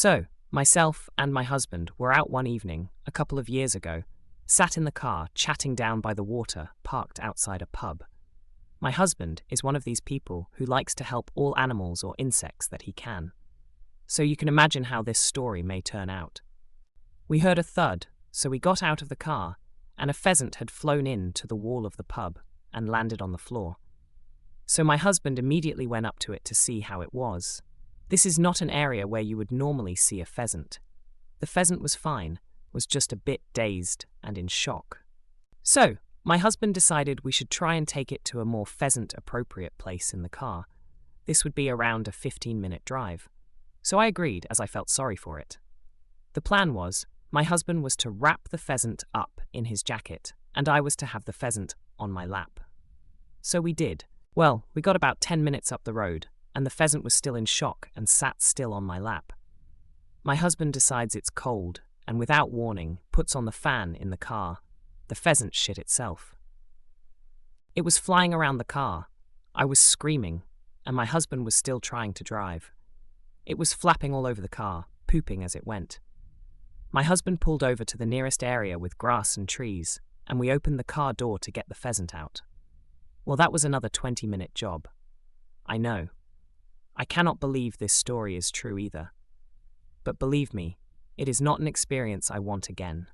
So, myself and my husband were out one evening, a couple of years ago, sat in the car chatting down by the water parked outside a pub. My husband is one of these people who likes to help all animals or insects that he can. So you can imagine how this story may turn out. We heard a thud, so we got out of the car, and a pheasant had flown in to the wall of the pub and landed on the floor. So my husband immediately went up to it to see how it was. This is not an area where you would normally see a pheasant. The pheasant was fine, was just a bit dazed and in shock. So, my husband decided we should try and take it to a more pheasant-appropriate place in the car. This would be around a 15-minute drive. So I agreed, as I felt sorry for it. The plan was, my husband was to wrap the pheasant up in his jacket, and I was to have the pheasant on my lap. So we did. Well, we got about 10 minutes up the road, and the pheasant was still in shock and sat still on my lap. My husband decides it's cold, and without warning, puts on the fan in the car. The pheasant shit itself. It was flying around the car. I was screaming, and my husband was still trying to drive. It was flapping all over the car, pooping as it went. My husband pulled over to the nearest area with grass and trees, and we opened the car door to get the pheasant out. Well, that was another 20-minute job. I know. I cannot believe this story is true either. But believe me, it is not an experience I want again.